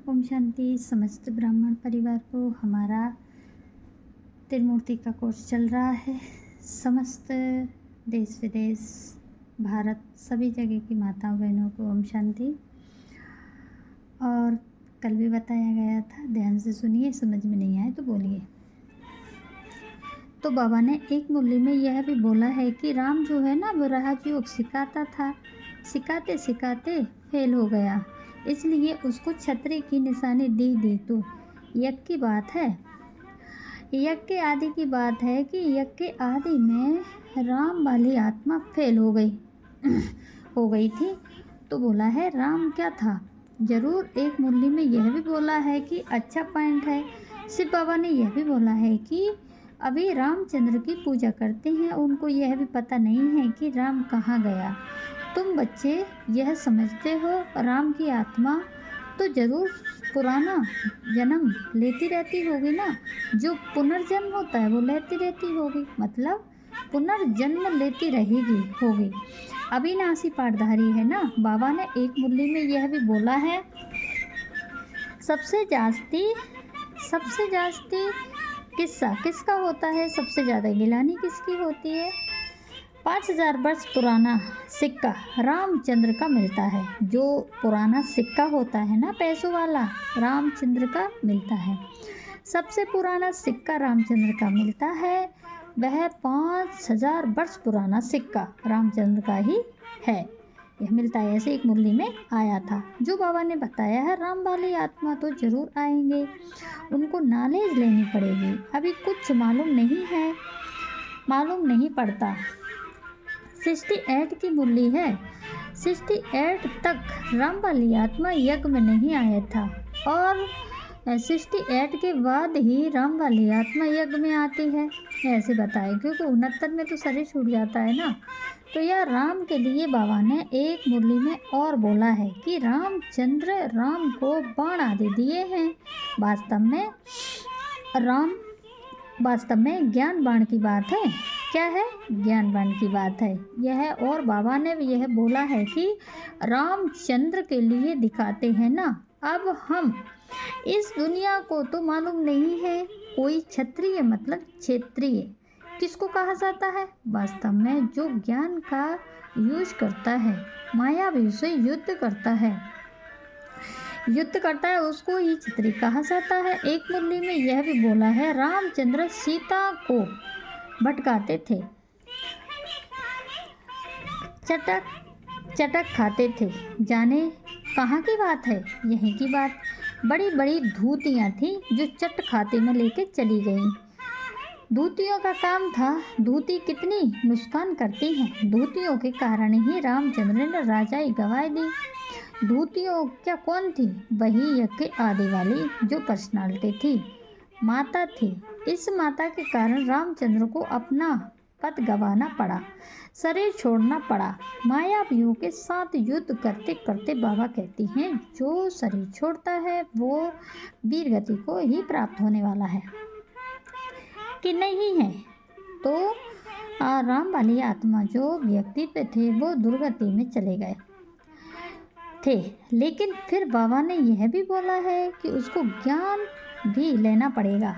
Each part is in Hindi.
ओम शांति। समस्त ब्राह्मण परिवार को हमारा त्रिमूर्ति का कोर्स चल रहा है। समस्त देश विदेश भारत सभी जगह की माताओं बहनों को ओम शांति। और कल भी बताया गया था, ध्यान से सुनिए, समझ में नहीं आए तो बोलिए। तो बाबा ने एक मुरली में यह भी बोला है कि राम जो है ना वो राजयोग सिखाता था, सिखाते सिखाते फेल हो गया, इसलिए उसको छतरी की निशानी दी। तो यज्ञ की बात है, यज्ञ के आदि की बात है कि यज्ञ के आदि में राम वाली आत्मा फेल हो गई थी। तो बोला है राम क्या था, ज़रूर एक मुरली में यह भी बोला है कि अच्छा पॉइंट है। शिव बाबा ने यह भी बोला है कि अभी रामचंद्र की पूजा करते हैं, उनको यह भी पता नहीं है कि राम कहाँ गया। तुम बच्चे यह समझते हो राम की आत्मा तो ज़रूर पुराना जन्म लेती रहती होगी ना, जो पुनर्जन्म होता है वो लेती रहती होगी, मतलब पुनर्जन्म लेती रहेगी होगी, अविनाशी पाठधारी है ना। बाबा ने एक मुरली में यह भी बोला है, सबसे जास्ती किस्सा किसका होता है, सबसे ज़्यादा गिलानी किसकी होती है। 5000 वर्ष पुराना सिक्का रामचंद्र का मिलता है। जो पुराना सिक्का होता है ना पैसों वाला, रामचंद्र का मिलता है। सबसे पुराना सिक्का रामचंद्र का मिलता है, वह 5000 वर्ष पुराना सिक्का रामचंद्र का ही है, यह मिलता है। ऐसे एक मुरली में आया था। जो बाबा ने बताया है राम वाली आत्मा तो ज़रूर आएंगे, उनको नॉलेज लेनी पड़ेगी। अभी कुछ मालूम नहीं है, मालूम नहीं पड़ता। 68 की मुरली है, 68 तक राम वाली आत्मा यज्ञ में नहीं आया था, और 68 के बाद ही राम वाली आत्मा यज्ञ में आती है, ऐसे बताए। क्योंकि 69 में तो शरीर छूट जाता है ना। तो यह राम के लिए बाबा ने एक मुरली में और बोला है कि रामचंद्र राम को बाण आदि दिए हैं। वास्तव में ज्ञान बाण की बात है। क्या है? ज्ञान बाण की बात है यह। और बाबा ने यह बोला है कि रामचंद्र के लिए दिखाते हैं ना। अब हम इस दुनिया को तो मालूम नहीं है, कोई क्षत्रिय मतलब क्षेत्रीय किसको कहा जाता है। वास्तव में जो ज्ञान का यूज करता है, मायावी से युद्ध करता है उसको ही क्षत्रिय कहा जाता है। एक मुरली में यह भी बोला है, रामचंद्र सीता को भटकाते थे, चटक खाते थे। जाने कहाँ की बात है, यहीं की बात। बड़ी बड़ी धूतियाँ थी जो चट खाते में लेके चली गईं। धूतियों का काम था, धूती कितनी नुकसान करती हैं। धूतियों के कारण ही रामचंद्र ने राजाई गंवाई दी। धूतियों क्या कौन थी, वही यज्ञ आदि वाली जो पर्सनालिटी थी, माता थी। इस माता के कारण रामचंद्र को अपना पद गंवाना पड़ा, शरीर छोड़ना पड़ा। मायावियों के साथ युद्ध करते करते बाबा कहती हैं, जो शरीर छोड़ता है वो वीर गति को ही प्राप्त होने वाला है कि नहीं है। तो राम वाली आत्मा जो व्यक्ति पे थे वो दुर्गति में चले गए थे, लेकिन फिर बाबा ने यह भी बोला है कि उसको ज्ञान भी लेना पड़ेगा,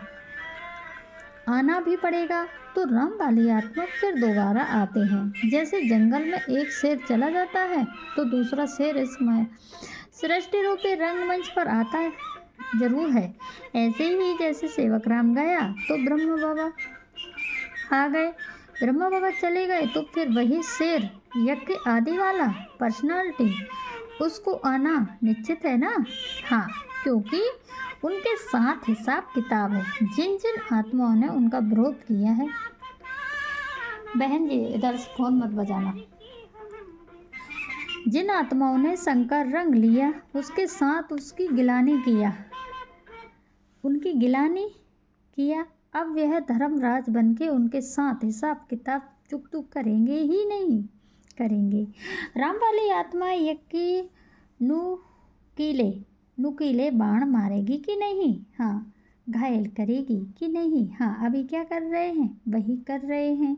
आना भी पड़ेगा। तो राम वाली आत्मा फिर दोबारा आते हैं। जैसे जंगल में एक शेर चला जाता है तो दूसरा शेर इसमें सृष्टि रूपी रंगमंच पर आता है, जरूर है। ऐसे ही जैसे सेवक राम गया तो ब्रह्म बाबा आ गए, ब्रह्मा बाबा चले गए, तो फिर वही शेर यज्ञ आदि वाला पर्सनालिटी उसको आना निश्चित है ना। हाँ, क्योंकि उनके साथ हिसाब किताब है। जिन जिन आत्माओं ने उनका विरोध किया है, बहन जी इधर से फोन मत बजाना, जिन आत्माओं ने शंकर रंग लिया उसके साथ उसकी गिलानी किया, उनकी गिलानी किया। अब यह धर्मराज बन के उनके साथ हिसाब किताब चुक करेंगे ही नहीं करेंगे। राम वाली आत्मा यज्ञ नुकीले बाण मारेगी कि नहीं, हाँ, घायल करेगी कि नहीं, हाँ। अभी क्या कर रहे हैं, वही कर रहे हैं।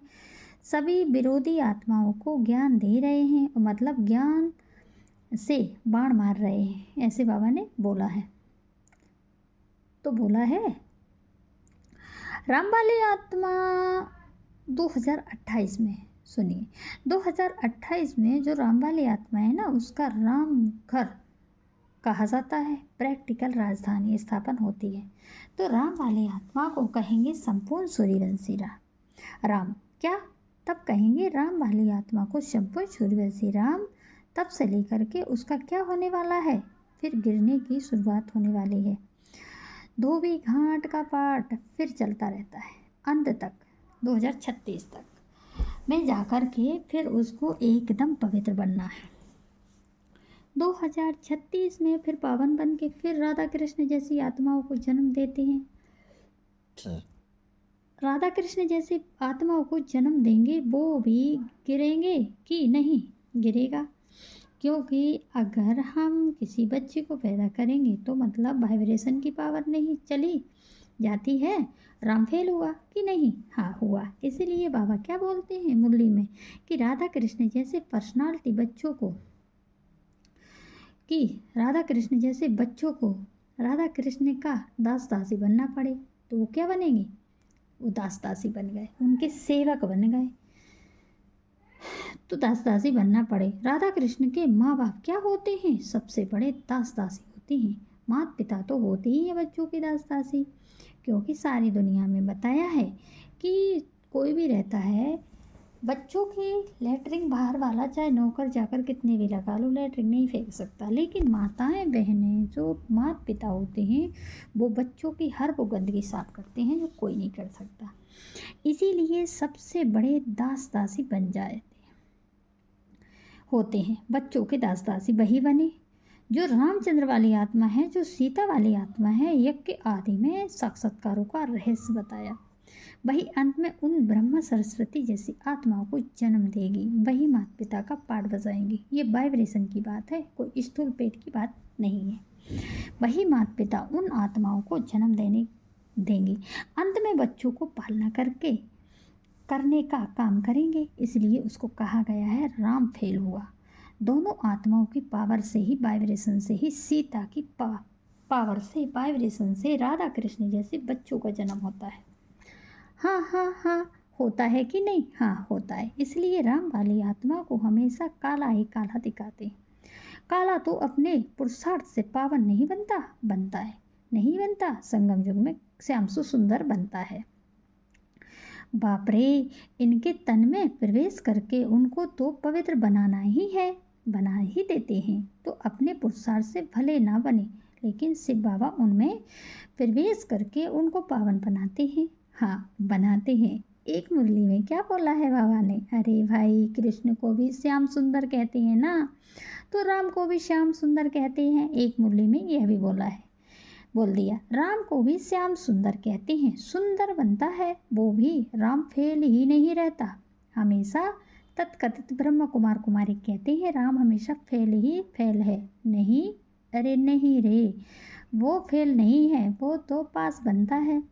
सभी विरोधी आत्माओं को ज्ञान दे रहे हैं, मतलब ज्ञान से बाण मार रहे हैं, ऐसे बाबा ने बोला है। तो बोला है राम वाली आत्मा 2028 में, सुनिए 2028 में जो राम वाली आत्मा है ना, उसका राम घर कहा जाता है, प्रैक्टिकल राजधानी स्थापन होती है। तो राम वाली आत्मा को कहेंगे संपूर्ण सूर्यवंशी राम। क्या तब कहेंगे राम वाली आत्मा को संपूर्ण सूर्यवंशी राम। तब से लेकर के उसका क्या होने वाला है, फिर गिरने की शुरुआत होने वाली है। धोबी घाट का पाठ फिर चलता रहता है अंत तक, 2036 तक में जाकर के फिर उसको एकदम पवित्र बनना है। 2036 में फिर पावन बन के फिर राधा कृष्ण जैसी आत्माओं को जन्म देते हैं। राधा कृष्ण जैसी आत्माओं को जन्म देंगे, वो भी गिरेंगे कि नहीं गिरेगा, क्योंकि अगर हम किसी बच्चे को पैदा करेंगे तो मतलब वाइब्रेशन की पावर नहीं चली जाती है। राम फेल हुआ कि नहीं, हाँ हुआ। इसीलिए बाबा क्या बोलते हैं मुरली में कि राधा कृष्ण जैसे पर्सनालिटी बच्चों को, कि राधा कृष्ण जैसे बच्चों को राधा कृष्ण का दास दासी बनना पड़े, तो वो क्या बनेंगे, वो दास दासी बन गए, उनके सेवक बन गए। तो दास दासी बनना पड़े। राधा कृष्ण के माँ बाप क्या होते हैं, सबसे बड़े दास दासी होते हैं। माता पिता तो होते ही हैं बच्चों के दास दासी, क्योंकि सारी दुनिया में बताया है कि कोई भी रहता है बच्चों की लेटरिन बाहर वाला चाहे नौकर जाकर कितने भी लगा लो, लेटरिन नहीं फेंक सकता, लेकिन माताएं बहनें जो माता पिता होते हैं वो बच्चों की हर वो गंदगी साफ करते हैं जो कोई नहीं कर सकता। इसीलिए सबसे बड़े दास दासी बन जाए होते हैं, बच्चों के दास दासी वही बने। जो रामचंद्र वाली आत्मा है, जो सीता वाली आत्मा है, यज्ञ के आदि में साक्षात्कारों का रहस्य बताया, वही अंत में उन ब्रह्मा सरस्वती जैसी आत्माओं को जन्म देगी, वही माता पिता का पाठ बजाएंगी। ये वाइब्रेशन की बात है, कोई स्थूल पेट की बात नहीं है। वही माता पिता उन आत्माओं को जन्म देंगी, अंत में बच्चों को पालना करने का काम करेंगे। इसलिए उसको कहा गया है राम फेल हुआ। दोनों आत्माओं की पावर से ही, वाइब्रेशन से ही, सीता की पावर से, वाइब्रेशन से राधा कृष्ण जैसे बच्चों का जन्म होता है। हाँ हाँ हाँ, होता है कि नहीं, हाँ होता है। इसलिए राम वाली आत्मा को हमेशा काला ही काला दिखाते हैं। काला तो अपने पुरुषार्थ से पावन नहीं बनता है, नहीं बनता। संगम युग में श्याम सुंदर बनता है। बाप रे, इनके तन में प्रवेश करके उनको तो पवित्र बनाना ही है, बना ही देते हैं। तो अपने पुरुषार्थ से भले ना बने, लेकिन शिव बाबा उनमें प्रवेश करके उनको पावन बनाते हैं। हाँ बनाते हैं। एक मुरली में क्या बोला है बाबा ने, अरे भाई कृष्ण को भी श्याम सुंदर कहते हैं ना, तो राम को भी श्याम सुंदर कहते हैं। एक मुरली में यह भी बोल दिया, राम को भी श्याम सुंदर कहते हैं। सुंदर बनता है वो भी, राम फेल ही नहीं रहता हमेशा। तत्कथित ब्रह्म कुमार कुमारी कहते हैं राम हमेशा फेल है। नहीं, अरे नहीं रे, वो फेल नहीं है, वो तो पास बनता है,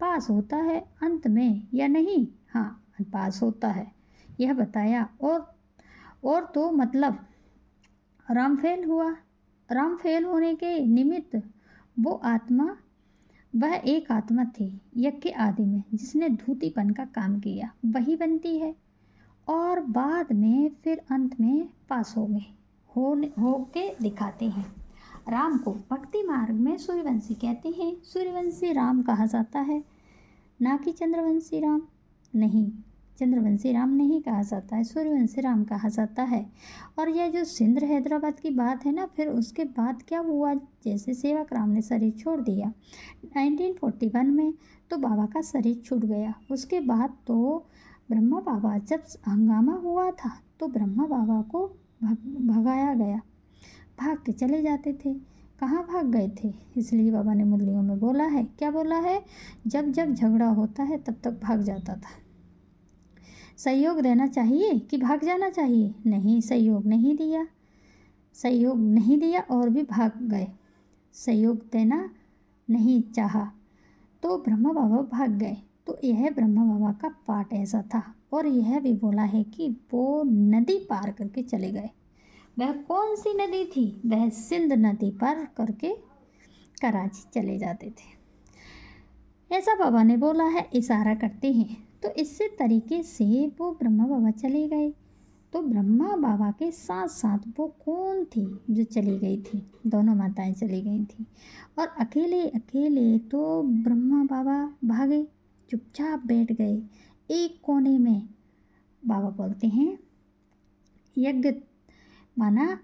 पास होता है अंत में या नहीं, हाँ पास होता है, यह बताया। और तो मतलब राम फेल हुआ। राम फेल होने के निमित्त वो आत्मा, वह एक आत्मा थी यज्ञ के आदि में जिसने धूतीपन का काम किया, वही बनती है। और बाद में फिर अंत में पास हो के दिखाते हैं। राम को भक्ति मार्ग में सूर्यवंशी कहते हैं। सूर्यवंशी राम कहा जाता है, ना कि चंद्रवंशी राम। नहीं, चंद्रवंशी राम नहीं कहा जाता है, सूर्यवंशी राम कहा जाता है। और यह जो सिंध हैदराबाद की बात है ना, फिर उसके बाद क्या हुआ, जैसे सेवक राम ने शरीर छोड़ दिया 1941 में, तो बाबा का शरीर छूट गया। उसके बाद तो ब्रह्मा बाबा, जब हंगामा हुआ था तो ब्रह्मा बाबा को भगाया गया, भाग के चले जाते थे। कहाँ भाग गए थे, इसलिए बाबा ने मुरलियों में बोला है, क्या बोला है, जब जब झगड़ा होता है तब तक भाग जाता था। सहयोग देना चाहिए कि भाग जाना चाहिए, नहीं, सहयोग नहीं दिया और भी भाग गए। सहयोग देना नहीं चाहा तो ब्रह्मा बाबा भाग गए। तो यह ब्रह्मा बाबा का पाठ ऐसा था। और यह भी बोला है कि वो नदी पार करके चले गए। वह कौन सी नदी थी, वह सिंध नदी पार करके कराची चले जाते थे। ऐसा बाबा ने बोला है, इशारा करते हैं। तो इससे तरीके से वो ब्रह्मा बाबा चले गए। तो ब्रह्मा बाबा के साथ साथ वो कौन थी जो चली गई थी? दोनों माताएं चली गई थी। और अकेले अकेले तो ब्रह्मा बाबा भागे, चुपचाप बैठ गए एक कोने में। बाबा बोलते हैं, यज्ञ माना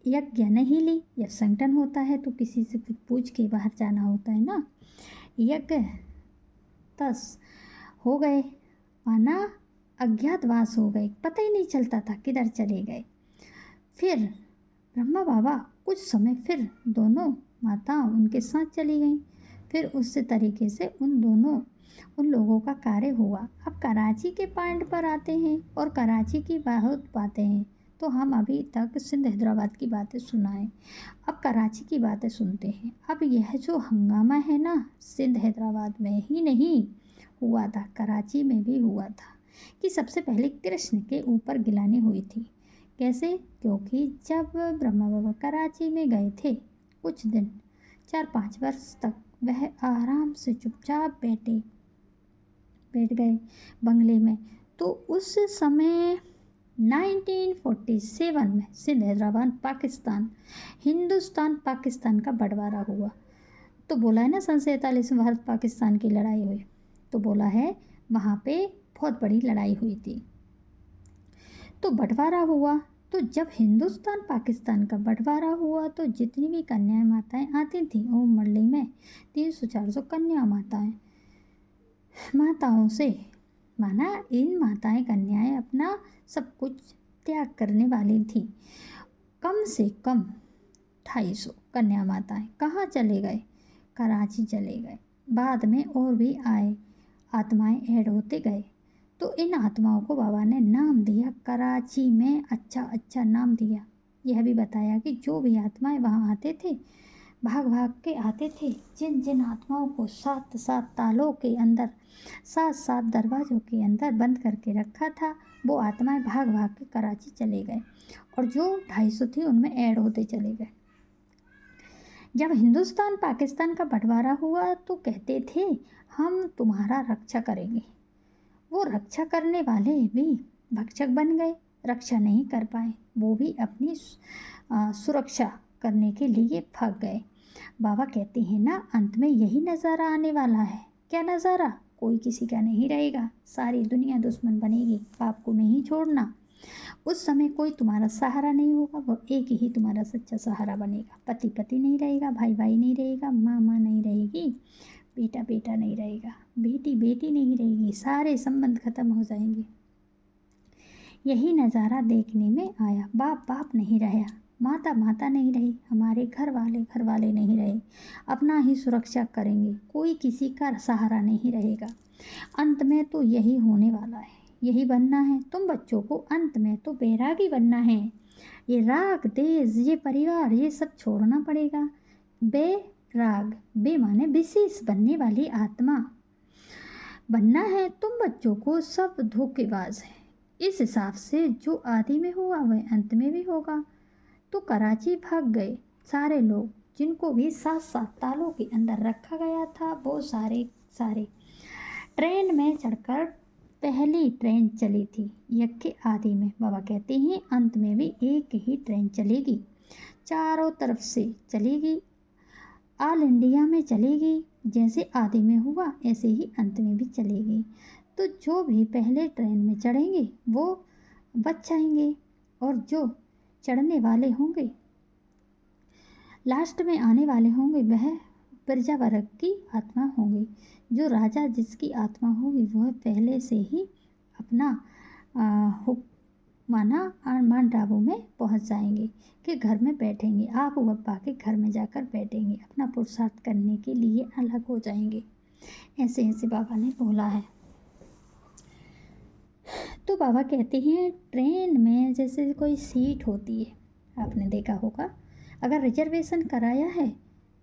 यज्ञ नहीं ली। जब संगठन होता है तो किसी से कुछ पूछ के बाहर जाना होता है ना। यज्ञ तस हो गए, माना अज्ञातवास हो गए, पता ही नहीं चलता था किधर चले गए। फिर ब्रह्मा बाबा कुछ समय फिर दोनों माता उनके साथ चली गईं। फिर उस तरीके से उन लोगों का कार्य हुआ। अब कराची के पॉइंट पर आते हैं और कराची की बहुत बातें हैं। तो हम अभी तक सिंध हैदराबाद की बातें सुनाएं, अब कराची की बातें सुनते हैं। अब यह जो हंगामा है ना, सिंध हैदराबाद में ही नहीं हुआ था, कराची में भी हुआ था। कि सबसे पहले कृष्ण के ऊपर गिलानी हुई थी। कैसे? क्योंकि जब ब्रह्मा बाबा कराची में गए थे कुछ दिन, 4-5 वर्ष तक वह आराम से चुपचाप बैठ गए बंगले में। तो उस समय 1947 में सिंध हैदराबाद पाकिस्तान, हिंदुस्तान पाकिस्तान का बंटवारा हुआ। तो बोला है ना, 47 में भारत पाकिस्तान की लड़ाई हुई। तो बोला है वहाँ पे बहुत बड़ी लड़ाई हुई थी। तो बंटवारा हुआ। तो जब हिंदुस्तान पाकिस्तान का बंटवारा हुआ तो जितनी भी कन्याएं माताएं आती थीं, वो मंडली में 300-400 कन्या माताओं से, माना इन माताएं कन्याएं अपना सब कुछ त्याग करने वाली थीं। कम से कम 250 कन्या माताएं कहाँ चले गए? कराची चले गए। बाद में और भी आए, आत्माएं ऐड होते गए। तो इन आत्माओं को बाबा ने नाम दिया कराची में, अच्छा नाम दिया। यह भी बताया कि जो भी आत्माएं वहाँ आते थे, भाग भाग के आते थे, जिन जिन आत्माओं को 7 तालों के अंदर, 7 दरवाज़ों के अंदर बंद करके रखा था, वो आत्माएं भाग भाग के कराची चले गए। और जो 250 थी उनमें ऐड होते चले गए। जब हिंदुस्तान पाकिस्तान का बंटवारा हुआ तो कहते थे हम तुम्हारा रक्षा करेंगे। वो रक्षा करने वाले भी भक्षक बन गए, रक्षा नहीं कर पाए। वो भी अपनी सुरक्षा करने के लिए भाग गए। बाबा कहते हैं ना, अंत में यही नज़ारा आने वाला है। क्या नज़ारा? कोई किसी का नहीं रहेगा, सारी दुनिया दुश्मन बनेगी, बाप को नहीं छोड़ना। उस समय कोई तुम्हारा सहारा नहीं होगा, वो एक ही तुम्हारा सच्चा सहारा बनेगा। पति पति नहीं रहेगा, भाई भाई नहीं रहेगा, माँ माँ नहीं रहेगी, बेटा बेटा नहीं रहेगा, बेटी बेटी नहीं रहेगी, सारे संबंध खत्म हो जाएंगे। यही नज़ारा देखने में आया। बाप बाप नहीं रहा, माता माता नहीं रही, हमारे घर वाले नहीं रहे। अपना ही सुरक्षा करेंगे, कोई किसी का सहारा नहीं रहेगा। अंत में तो यही होने वाला है, यही बनना है तुम बच्चों को। अंत में तो बैरागी बनना है। ये राग, देश, ये परिवार, ये सब छोड़ना पड़ेगा। बैराग, बे माने विशेष, बनने वाली आत्मा बनना है तुम बच्चों को। सब धोखेबाज है। इस हिसाब से जो आदि में हुआ वह अंत में भी होगा। तो कराची भाग गए सारे लोग, जिनको भी 7 तालों के अंदर रखा गया था, वो सारे ट्रेन में चढ़कर पहली ट्रेन चली थी यज्ञ के आदि में। बाबा कहते हैं अंत में भी एक ही ट्रेन चलेगी, चारों तरफ से चलेगी, ऑल इंडिया में चलेगी। जैसे आदि में हुआ ऐसे ही अंत में भी चलेगी। तो जो भी पहले ट्रेन में चढ़ेंगे वो बच जाएंगे, और जो चढ़ने वाले होंगे, लास्ट में आने वाले होंगे, वह प्रजा वर्ग की आत्मा होंगी। जो राजा जिसकी आत्मा होगी वह पहले से ही अपना मान डाबू में पहुंच जाएंगे, कि घर में बैठेंगे, आप बप्पा के घर में जाकर बैठेंगे, अपना पुरुषार्थ करने के लिए अलग हो जाएंगे। ऐसे ऐसे बाबा ने बोला है। तो बाबा कहते हैं ट्रेन में जैसे कोई सीट होती है, आपने देखा होगा, अगर रिजर्वेशन कराया है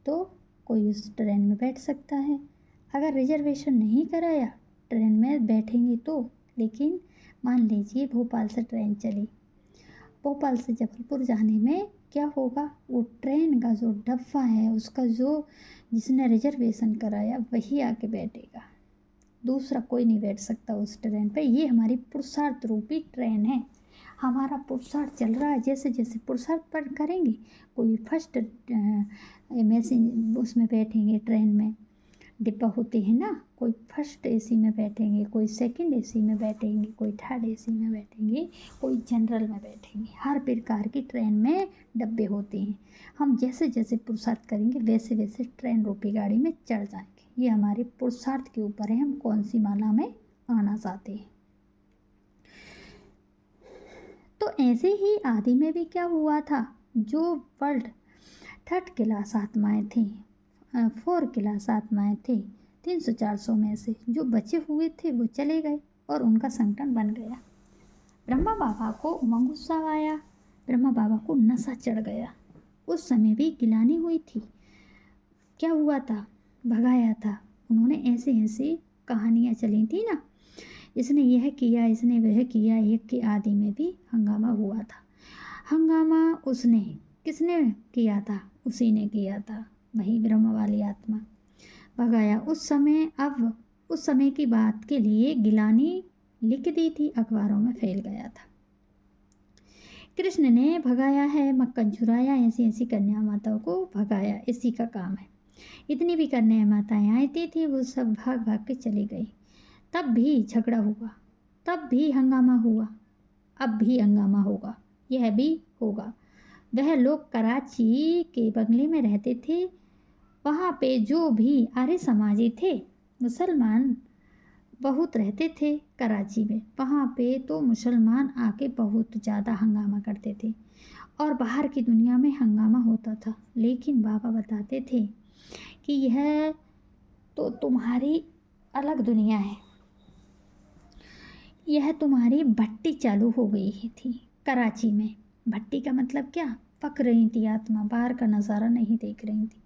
तो कोई उस ट्रेन में बैठ सकता है। अगर रिजर्वेशन नहीं कराया, ट्रेन में बैठेंगे तो, लेकिन मान लीजिए भोपाल से ट्रेन चली भोपाल से जबलपुर जाने में क्या होगा, वो ट्रेन का जो डब्बा है उसका जो जिसने रिजर्वेशन कराया वही आके बैठेगा, दूसरा कोई नहीं बैठ सकता उस ट्रेन पे। ये हमारी पुरुषार्थ रूपी ट्रेन है, हमारा पुरुषार्थ चल रहा है। जैसे जैसे पुरुषार्थ पर करेंगे, कोई फर्स्ट मैसेज उसमें बैठेंगे, ट्रेन में डिब्बा होते हैं ना, कोई फर्स्ट एसी में बैठेंगे, कोई सेकंड एसी में बैठेंगे, कोई थर्ड एसी में बैठेंगे, कोई जनरल में बैठेंगे। हर प्रकार की ट्रेन में डब्बे होते हैं। हम जैसे जैसे पुरुषार्थ करेंगे वैसे वैसे ट्रेन रूपी गाड़ी में चढ़ जाएंगे। ये हमारे पुरुषार्थ के ऊपर है, हम कौन सी माला में आना चाहते हैं। तो ऐसे ही आदि में भी क्या हुआ था, जो वर्ल्ड थर्ड क्लास आत्माएं थी, 4 क्लास आत्माएं थे, 300-400 में से जो बचे हुए थे वो चले गए और उनका संगठन बन गया। ब्रह्मा बाबा को उमंग गुस्सा आया, ब्रह्मा बाबा को नशा चढ़ गया। उस समय भी गिलानी हुई थी। क्या हुआ था, भगाया था उन्होंने। ऐसे ऐसे कहानियाँ चली थी ना, इसने यह किया, इसने वह किया। एक के आदि में भी हंगामा हुआ था। हंगामा उसने किसने किया था, उसी ने किया था, वही ब्रह्म वाली आत्मा भगाया उस समय। अब उस समय की बात के लिए गिलानी लिख दी थी, अखबारों में फैल गया था। कृष्ण ने भगाया है, मक्खन चुराया, ऐसी ऐसी कन्या माताओं को भगाया, इसी का काम है। इतनी भी कन्या माताएं आई थी वो सब भाग भाग के चली गई। तब भी झगड़ा हुआ, तब भी हंगामा हुआ, अब भी हंगामा होगा, यह भी होगा। वह लोग कराची के बंगले में रहते थे, वहाँ पे जो भी आर्य समाजी थे, मुसलमान बहुत रहते थे कराची में। वहाँ पे तो मुसलमान आके बहुत ज़्यादा हंगामा करते थे और बाहर की दुनिया में हंगामा होता था। लेकिन बाबा बताते थे कि यह तो तुम्हारी अलग दुनिया है, यह तुम्हारी भट्टी चालू हो गई ही थी कराची में। भट्टी का मतलब क्या, पक रही थी आत्मा, बाहर का नज़ारा नहीं देख रही थी,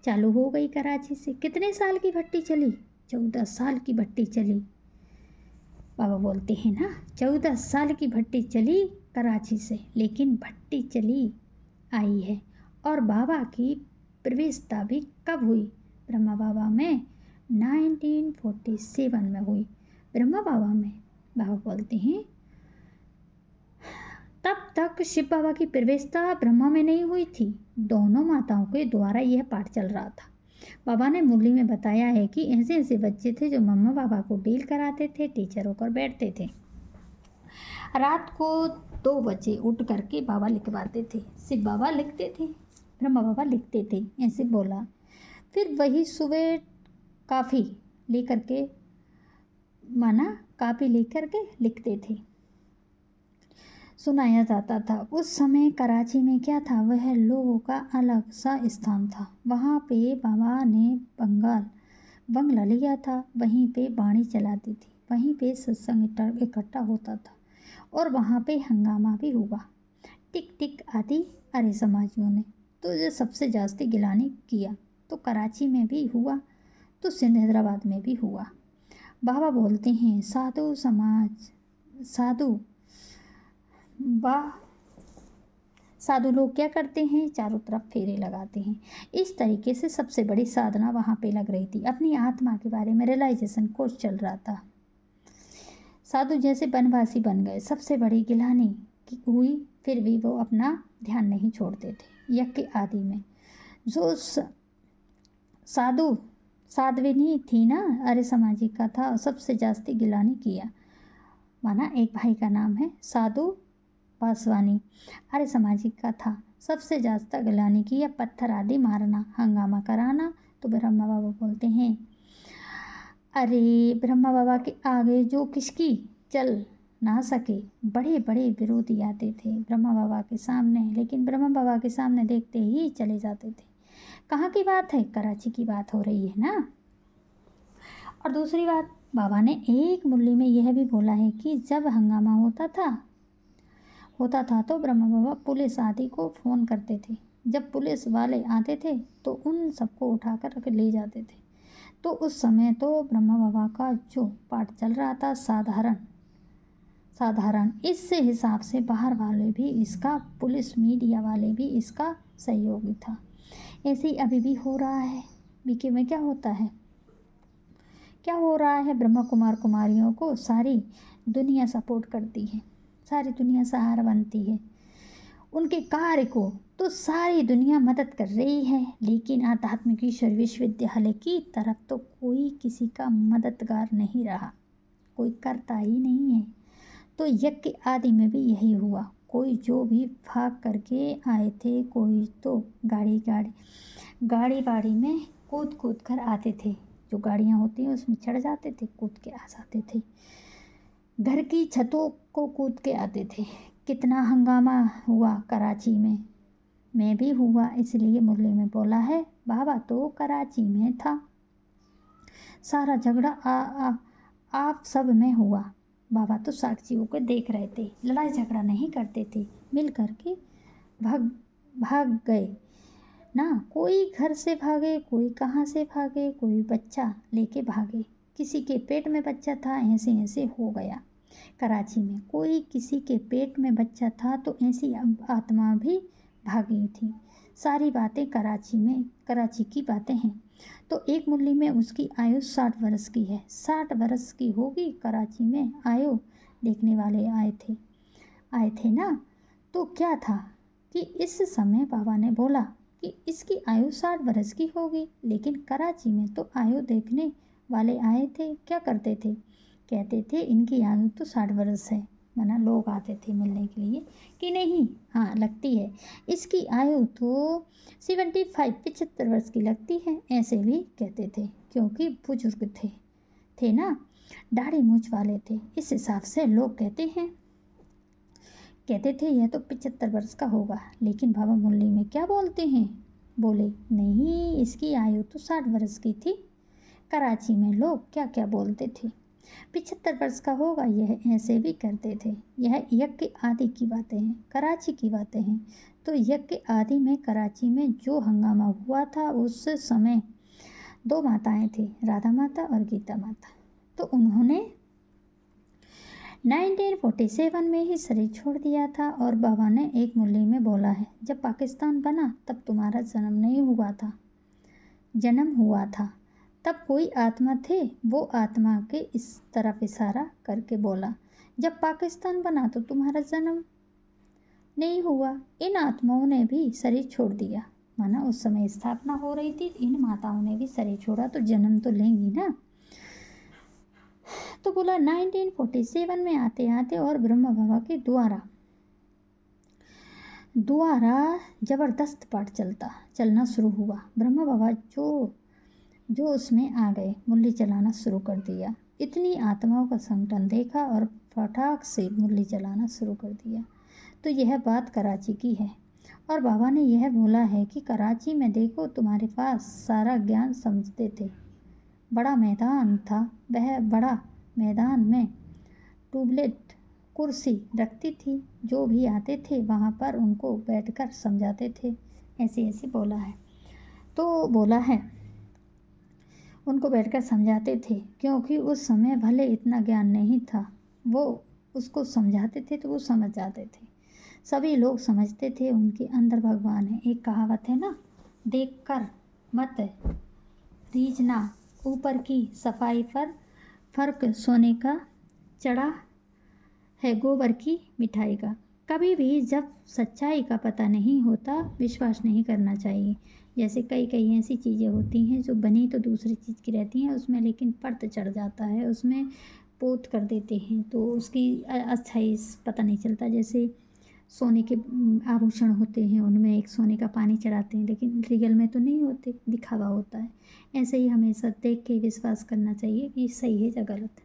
चालू हो गई कराची से। कितने साल की भट्टी चली, 14 साल की भट्टी चली। बाबा बोलते हैं ना, 14 साल की भट्टी चली कराची से, लेकिन भट्टी चली आई है। और बाबा की प्रवेशता भी कब हुई, ब्रह्मा बाबा में 1947 में हुई। ब्रह्मा बाबा में बाबा बोलते हैं तब तक शिव बाबा की प्रवेशता ब्रह्मा में नहीं हुई थी। दोनों माताओं के द्वारा यह पाठ चल रहा था। बाबा ने मुरली में बताया है कि ऐसे ऐसे बच्चे थे जो मम्मा बाबा को डील कराते थे, टीचर होकर बैठते थे। रात को 2 बजे उठ करके बाबा लिखवाते थे, शिव बाबा लिखते थे, ब्रह्मा बाबा लिखते थे, ऐसे बोला। फिर वही सुबह काफ़ी लेकर के, माना कापी लेकर के लिखते थे, सुनाया जाता था। उस समय कराची में क्या था, वह लोगों का अलग सा स्थान था। वहाँ पे बाबा ने बंगला लिया था, वहीं पे बाणी चलाती थी, वहीं पे सत्संग इकट्ठा होता था और वहाँ पे हंगामा भी हुआ। टिक टिक आदि आर्य समाजियों ने तो ये सबसे जास्ती गिलानी किया, तो कराची में भी हुआ, तो सिंध हैदराबाद में भी हुआ। बाबा बोलते हैं साधु समाज, साधु लोग क्या करते हैं, चारों तरफ फेरे लगाते हैं। इस तरीके से सबसे बड़ी साधना वहाँ पे लग रही थी। अपनी आत्मा के बारे में रियलाइजेशन कोर्स चल रहा था। साधु जैसे बनवासी बन गए, सबसे बड़ी गिलानी हुई, फिर भी वो अपना ध्यान नहीं छोड़ते थे। यज्ञ आदि में जो साध्विनी थी ना, आर्य समाजी का था, सबसे जास्ती गिलानी किया। माना एक भाई का नाम है साधु पासवानी, आर्य समाजिक का था, सबसे ज़्यादा गिलानी की या पत्थर आदि मारना, हंगामा कराना। तो ब्रह्मा बाबा बोलते हैं अरे ब्रह्मा बाबा के आगे जो किसकी चल ना सके, बड़े बड़े विरोधी आते थे ब्रह्मा बाबा के सामने, लेकिन ब्रह्मा बाबा के सामने देखते ही चले जाते थे। कहाँ की बात है, कराची की बात हो रही है ना। और दूसरी बात, बाबा ने एक मुरली में यह भी बोला है कि जब हंगामा होता था तो ब्रह्मा बाबा पुलिस आदि को फ़ोन करते थे। जब पुलिस वाले आते थे तो उन सबको उठा कर ले जाते थे। तो उस समय तो ब्रह्मा बाबा का जो पाठ चल रहा था, साधारण। इस हिसाब से बाहर वाले भी इसका, पुलिस मीडिया वाले भी इसका सहयोगी था। ऐसे ही अभी भी हो रहा है। बीके में क्या होता है, क्या हो रहा है, ब्रह्मा कुमार कुमारियों को सारी दुनिया सपोर्ट करती है, सारी दुनिया सहारा बनती है, उनके कार्य को तो सारी दुनिया मदद कर रही है, लेकिन आध्यात्मिक ईश्वर विश्वविद्यालय की तरफ तो कोई किसी का मददगार नहीं रहा, कोई करता ही नहीं है। तो यज्ञ आदि में भी यही हुआ। कोई जो भी भाग करके आए थे, कोई तो गाड़ी बाड़ी में कूद कर आते थे, जो गाड़ियाँ होती हैं उसमें चढ़ जाते थे, कूद के आ जाते थे, घर की छतों को कूद के आते थे। कितना हंगामा हुआ कराची में, मैं भी हुआ, इसलिए मुरली में बोला है बाबा तो कराची में था। सारा झगड़ा आप सब में हुआ। बाबा तो साक्षियों को देख रहे थे, लड़ाई झगड़ा नहीं करते थे, मिल कर के भाग गए ना। कोई घर से भागे, कोई कहाँ से भागे, कोई बच्चा लेके भागे, किसी के पेट में बच्चा था, ऐसे ऐसे हो गया कराची में। कोई किसी के पेट में बच्चा था तो ऐसी आत्मा भी भागी थी। सारी बातें कराची की बातें हैं। तो एक मुरली में उसकी आयु 60 वर्ष की है, 60 वर्ष की होगी। कराची में आयु देखने वाले आए थे ना। तो क्या था कि इस समय बाबा ने बोला कि इसकी आयु 60 वर्ष की होगी, लेकिन कराची में तो आयु देखने वाले आए थे। क्या करते थे, कहते थे इनकी आयु तो 60 वर्ष है, माना लोग आते थे मिलने के लिए कि नहीं, हाँ लगती है, इसकी आयु तो 75 वर्ष की लगती है, ऐसे भी कहते थे, क्योंकि बुजुर्ग थे ना, दाढ़ी मूंछ वाले थे। इस हिसाब से लोग कहते थे यह तो 75 वर्ष का होगा। लेकिन बाबा मुरली में क्या बोलते हैं, बोले नहीं, इसकी आयु तो 60 वर्ष की थी। कराची में लोग क्या क्या बोलते थे, 75 वर्ष का होगा, यह ऐसे भी करते थे। यह यज्ञ आदि की बातें हैं, कराची की बातें हैं। तो यज्ञ आदि में कराची में जो हंगामा हुआ था, उस समय 2 माताएं थी, राधा माता और गीता माता। तो उन्होंने 1947 में ही शरीर छोड़ दिया था। और बाबा ने एक मुरली में बोला है, जब पाकिस्तान बना तब तुम्हारा जन्म नहीं हुआ था, जन्म हुआ था। तब कोई आत्मा थे, वो आत्मा के इस तरफ इशारा करके बोला, जब पाकिस्तान बना तो तुम्हारा जन्म नहीं हुआ। इन आत्माओं ने भी शरीर छोड़ दिया, माना उस समय स्थापना हो रही थी, इन माताओं ने भी शरीर छोड़ा, तो जन्म तो लेंगी ना। तो बोला 1947 में आते आते और ब्रह्मा बाबा के द्वारा ज़बरदस्त पाठ चलना शुरू हुआ। ब्रह्मा बाबा जो उसमें आ गए, मुरली चलाना शुरू कर दिया। इतनी आत्माओं का संगठन देखा और फटाक से मुरली चलाना शुरू कर दिया। तो यह बात कराची की है। और बाबा ने यह बोला है कि कराची में देखो, तुम्हारे पास सारा ज्ञान समझते थे, बड़ा मैदान था, वह बड़ा मैदान में ट्यूबलेट कुर्सी रखती थी, जो भी आते थे वहाँ पर उनको बैठकर समझाते थे। ऐसे बोला है। तो बोला है उनको बैठकर समझाते थे, क्योंकि उस समय भले इतना ज्ञान नहीं था, वो उसको समझाते थे तो वो समझ जाते थे, सभी लोग समझते थे उनके अंदर भगवान है। एक कहावत है ना, देख कर मत रीझना, ऊपर की सफाई पर फर्क सोने का चढ़ा है गोबर की मिठाई का। कभी भी जब सच्चाई का पता नहीं होता, विश्वास नहीं करना चाहिए। जैसे कई ऐसी चीज़ें होती हैं जो बनी तो दूसरी चीज़ की रहती हैं, उसमें लेकिन परत चढ़ जाता है, उसमें पोत कर देते हैं, तो उसकी अच्छाई पता नहीं चलता। जैसे सोने के आभूषण होते हैं, उनमें एक सोने का पानी चढ़ाते हैं, लेकिन रियल में तो नहीं होते, दिखावा होता है। ऐसे ही हमेशा देख के विश्वास करना चाहिए कि सही है या गलत,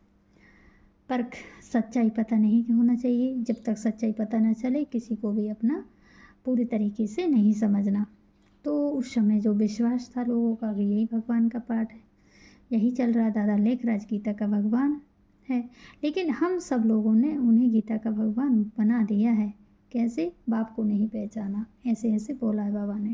पर सच्चाई पता नहीं होना चाहिए। जब तक सच्चाई पता न चले, किसी को भी अपना पूरी तरीके से नहीं समझना। तो उस समय जो विश्वास था लोगों का, यही भगवान का पाठ है, यही चल रहा। दादा लेखराज गीता का भगवान है, लेकिन हम सब लोगों ने उन्हें गीता का भगवान बना दिया है। कैसे? बाप को नहीं पहचाना। ऐसे बोला है बाबा ने।